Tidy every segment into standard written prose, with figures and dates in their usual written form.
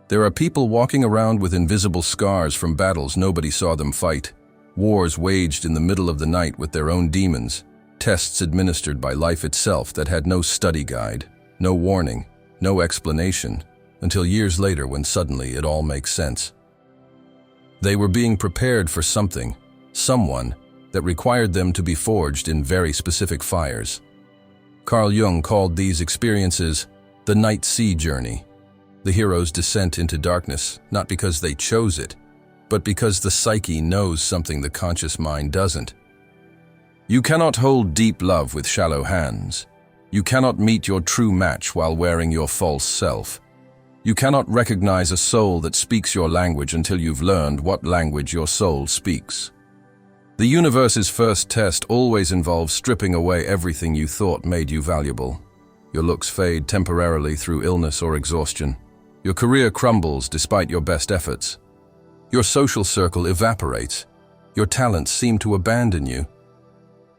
There are people walking around with invisible scars from battles nobody saw them fight, wars waged in the middle of the night with their own demons, tests administered by life itself that had no study guide, no warning, no explanation, until years later when suddenly it all makes sense. They were being prepared for something, someone, that required them to be forged in very specific fires. Carl Jung called these experiences the night sea journey, the hero's descent into darkness, not because they chose it, but because the psyche knows something the conscious mind doesn't. You cannot hold deep love with shallow hands. You cannot meet your true match while wearing your false self. You cannot recognize a soul that speaks your language until you've learned what language your soul speaks. The universe's first test always involves stripping away everything you thought made you valuable. Your looks fade temporarily through illness or exhaustion. Your career crumbles despite your best efforts. Your social circle evaporates. Your talents seem to abandon you.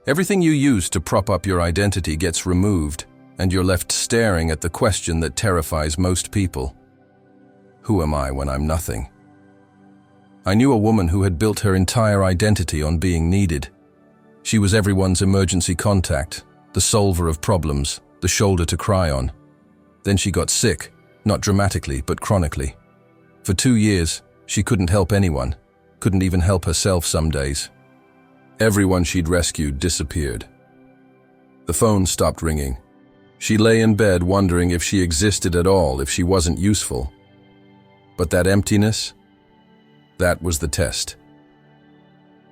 Everything you used to prop up your identity gets removed, and you're left staring at the question that terrifies most people. Who am I when I'm nothing? I knew a woman who had built her entire identity on being needed. She was everyone's emergency contact, the solver of problems, the shoulder to cry on. Then she got sick, not dramatically but chronically. For 2 years, she couldn't help anyone, couldn't even help herself some days. Everyone she'd rescued disappeared. The phone stopped ringing. She lay in bed wondering if she existed at all, if she wasn't useful. But that emptiness, that was the test.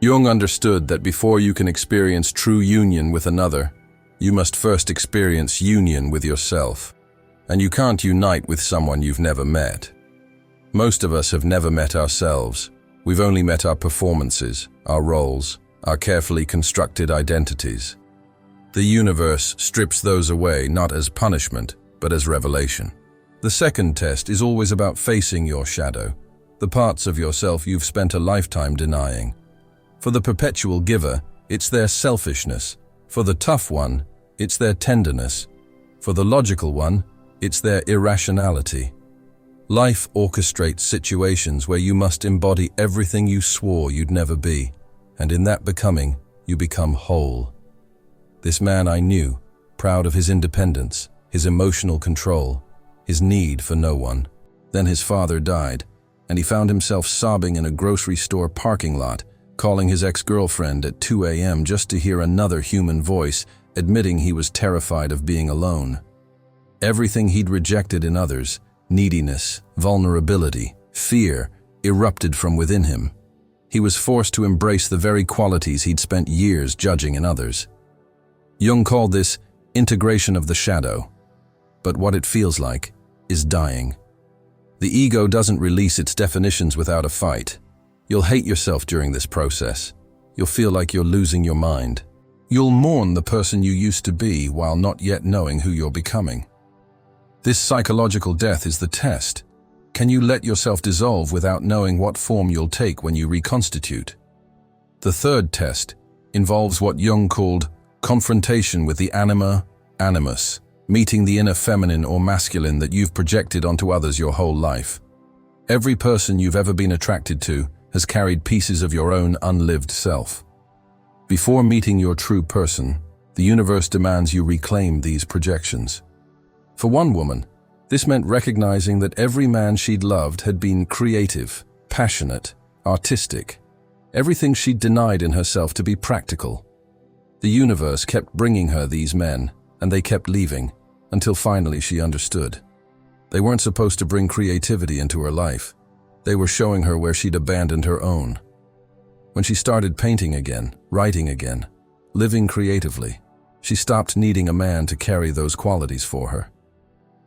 Jung understood that before you can experience true union with another, you must first experience union with yourself. And you can't unite with someone you've never met. Most of us have never met ourselves. We've only met our performances, our roles, our carefully constructed identities. The universe strips those away not as punishment, but as revelation. The second test is always about facing your shadow, the parts of yourself you've spent a lifetime denying. For the perpetual giver, it's their selfishness. For the tough one, it's their tenderness. For the logical one, it's their irrationality. Life orchestrates situations where you must embody everything you swore you'd never be, and in that becoming, you become whole. This man I knew, proud of his independence, his emotional control, his need for no one. Then his father died, and he found himself sobbing in a grocery store parking lot, calling his ex-girlfriend at 2 a.m. just to hear another human voice admitting he was terrified of being alone. Everything he'd rejected in others, neediness, vulnerability, fear, erupted from within him. He was forced to embrace the very qualities he'd spent years judging in others. Jung called this integration of the shadow. But what it feels like is dying. The ego doesn't release its definitions without a fight. You'll hate yourself during this process. You'll feel like you're losing your mind. You'll mourn the person you used to be while not yet knowing who you're becoming. This psychological death is the test. Can you let yourself dissolve without knowing what form you'll take when you reconstitute? The third test involves what Jung called confrontation with the anima, animus, meeting the inner feminine or masculine that you've projected onto others your whole life. Every person you've ever been attracted to has carried pieces of your own unlived self. Before meeting your true person, the universe demands you reclaim these projections. For one woman, this meant recognizing that every man she'd loved had been creative, passionate, artistic, everything she'd denied in herself to be practical. The universe kept bringing her these men, and they kept leaving, until finally she understood. They weren't supposed to bring creativity into her life. They were showing her where she'd abandoned her own. When she started painting again, writing again, living creatively, she stopped needing a man to carry those qualities for her.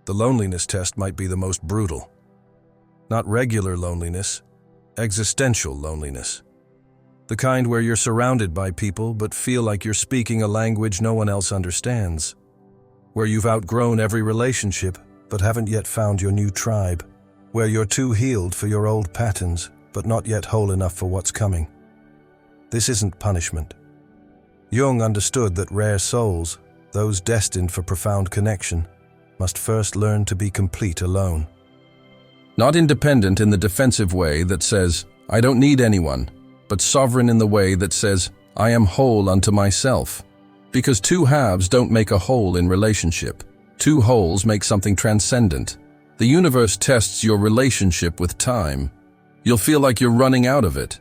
The loneliness test might be the most brutal. Not regular loneliness, existential loneliness. The kind where you're surrounded by people but feel like you're speaking a language no one else understands. Where you've outgrown every relationship but haven't yet found your new tribe. Where you're too healed for your old patterns but not yet whole enough for what's coming. This isn't punishment. Jung understood that rare souls, those destined for profound connection, must first learn to be complete alone. Not independent in the defensive way that says, I don't need anyone, but sovereign in the way that says, I am whole unto myself. Because two halves don't make a whole in relationship. Two wholes make something transcendent. The universe tests your relationship with time. You'll feel like you're running out of it.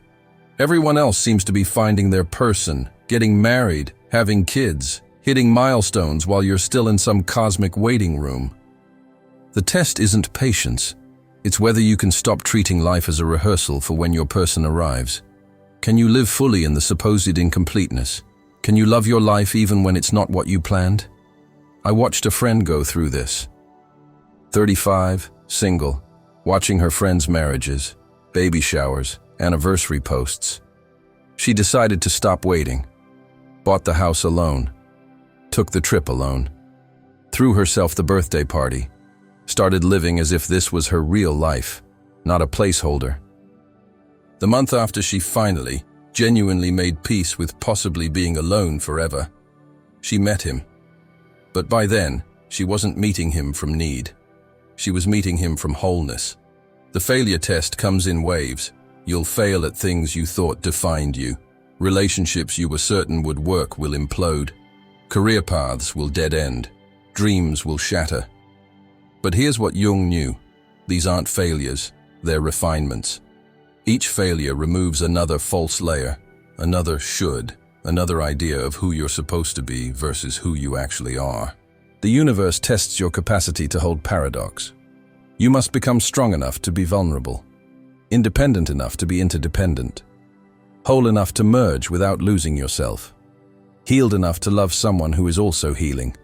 Everyone else seems to be finding their person, getting married, having kids, hitting milestones while you're still in some cosmic waiting room. The test isn't patience. It's whether you can stop treating life as a rehearsal for when your person arrives. Can you live fully in the supposed incompleteness? Can you love your life even when it's not what you planned? I watched a friend go through this. 35, single, watching her friends' marriages, baby showers, anniversary posts. She decided to stop waiting, bought the house alone, took the trip alone, threw herself the birthday party, started living as if this was her real life, not a placeholder. The month after she finally, genuinely made peace with possibly being alone forever, she met him. But by then, she wasn't meeting him from need. She was meeting him from wholeness. The failure test comes in waves. You'll fail at things you thought defined you. Relationships you were certain would work will implode. Career paths will dead end. Dreams will shatter. But here's what Jung knew. These aren't failures, they're refinements. Each failure removes another false layer, another should, another idea of who you're supposed to be versus who you actually are. The universe tests your capacity to hold paradox. You must become strong enough to be vulnerable, independent enough to be interdependent, whole enough to merge without losing yourself, healed enough to love someone who is also healing.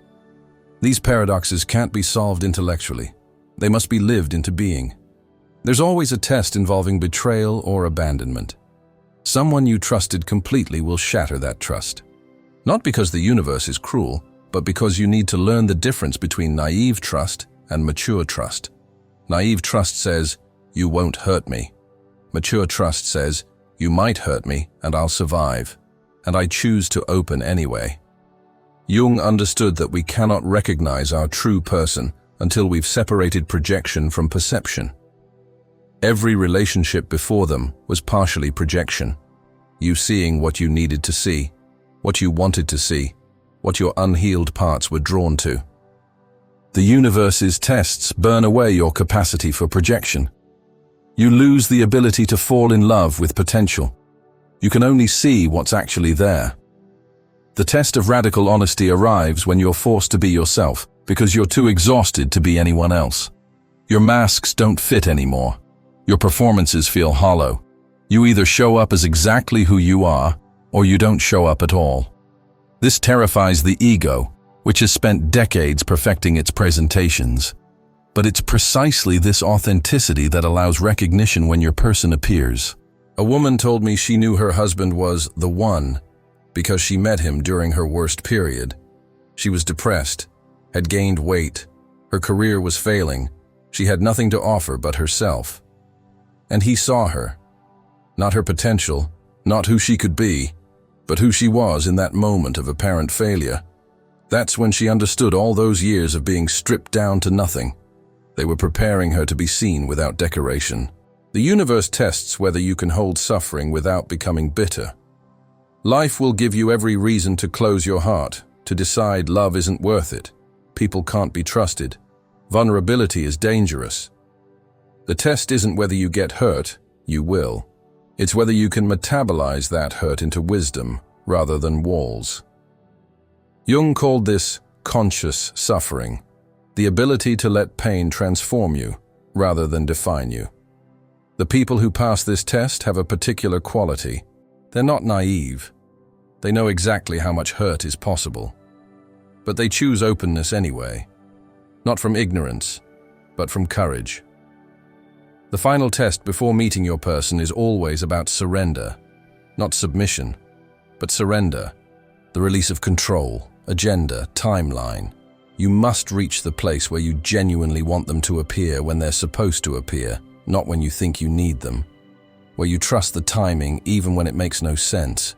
These paradoxes can't be solved intellectually. They must be lived into being. There's always a test involving betrayal or abandonment. Someone you trusted completely will shatter that trust. Not because the universe is cruel, but because you need to learn the difference between naive trust and mature trust. Naive trust says, you won't hurt me. Mature trust says, you might hurt me and I'll survive, and I choose to open anyway. Jung understood that we cannot recognize our true person until we've separated projection from perception. Every relationship before them was partially projection. You seeing what you needed to see, what you wanted to see, what your unhealed parts were drawn to. The universe's tests burn away your capacity for projection. You lose the ability to fall in love with potential. You can only see what's actually there. The test of radical honesty arrives when you're forced to be yourself because you're too exhausted to be anyone else. Your masks don't fit anymore. Your performances feel hollow. You either show up as exactly who you are, or you don't show up at all. This terrifies the ego, which has spent decades perfecting its presentations. But it's precisely this authenticity that allows recognition when your person appears. A woman told me she knew her husband was the one because she met him during her worst period. She was depressed, had gained weight, her career was failing, she had nothing to offer but herself. And he saw her. Not her potential, not who she could be, but who she was in that moment of apparent failure. That's when she understood all those years of being stripped down to nothing. They were preparing her to be seen without decoration. The universe tests whether you can hold suffering without becoming bitter. Life will give you every reason to close your heart, to decide love isn't worth it. People can't be trusted. Vulnerability is dangerous. The test isn't whether you get hurt, you will. It's whether you can metabolize that hurt into wisdom rather than walls. Jung called this conscious suffering, the ability to let pain transform you rather than define you. The people who pass this test have a particular quality. They're not naive. They know exactly how much hurt is possible. But they choose openness anyway, not from ignorance, but from courage. The final test before meeting your person is always about surrender, not submission, but surrender, the release of control, agenda, timeline. You must reach the place where you genuinely want them to appear when they're supposed to appear, not when you think you need them. Where you trust the timing even when it makes no sense.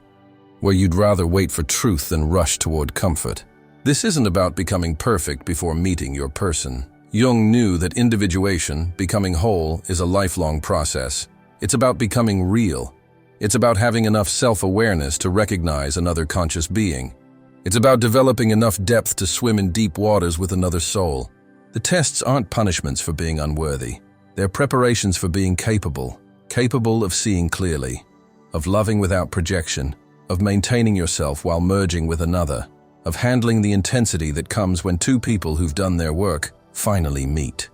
Where you'd rather wait for truth than rush toward comfort. This isn't about becoming perfect before meeting your person. Jung knew that individuation, becoming whole, is a lifelong process. It's about becoming real. It's about having enough self-awareness to recognize another conscious being. It's about developing enough depth to swim in deep waters with another soul. The tests aren't punishments for being unworthy. They're preparations for being capable of seeing clearly, of loving without projection, of maintaining yourself while merging with another, of handling the intensity that comes when two people who've done their work finally meet.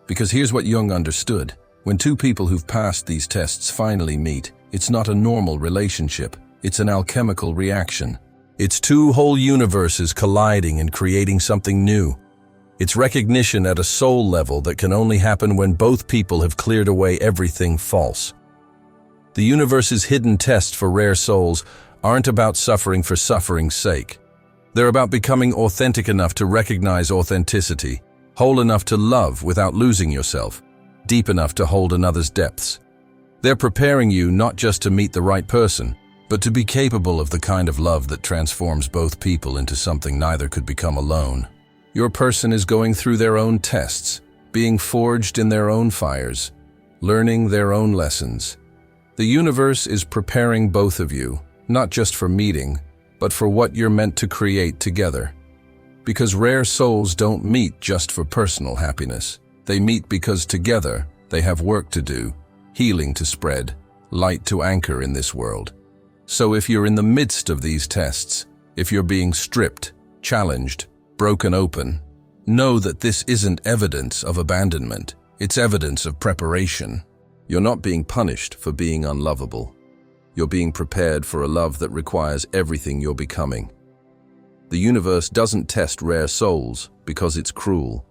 Because here's what Jung understood. When two people who've passed these tests finally meet, it's not a normal relationship, it's an alchemical reaction. It's two whole universes colliding and creating something new. It's recognition at a soul level that can only happen when both people have cleared away everything false. The universe's hidden tests for rare souls aren't about suffering for suffering's sake. They're about becoming authentic enough to recognize authenticity, whole enough to love without losing yourself, deep enough to hold another's depths. They're preparing you not just to meet the right person, but to be capable of the kind of love that transforms both people into something neither could become alone. Your person is going through their own tests, being forged in their own fires, learning their own lessons. The universe is preparing both of you, not just for meeting, but for what you're meant to create together. Because rare souls don't meet just for personal happiness. They meet because together they have work to do, healing to spread, light to anchor in this world. So if you're in the midst of these tests, if you're being stripped, challenged, broken open, know that this isn't evidence of abandonment. It's evidence of preparation. You're not being punished for being unlovable. You're being prepared for a love that requires everything you're becoming. The universe doesn't test rare souls because it's cruel.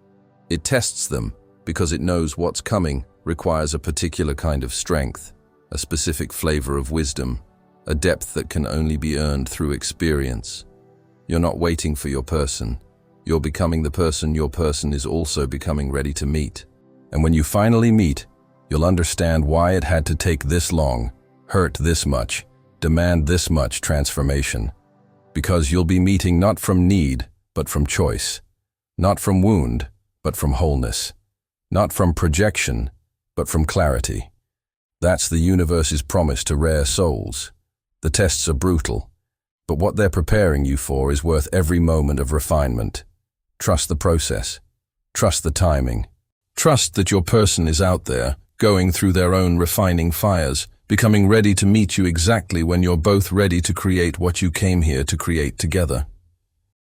It tests them because it knows what's coming requires a particular kind of strength, a specific flavor of wisdom, a depth that can only be earned through experience. You're not waiting for your person. You're becoming the person your person is also becoming ready to meet. And when you finally meet, you'll understand why it had to take this long, hurt this much, demand this much transformation. Because you'll be meeting not from need, but from choice. Not from wound, but from wholeness. Not from projection, but from clarity. That's the universe's promise to rare souls. The tests are brutal, but what they're preparing you for is worth every moment of refinement. Trust the process. Trust the timing. Trust that your person is out there, going through their own refining fires, becoming ready to meet you exactly when you're both ready to create what you came here to create together.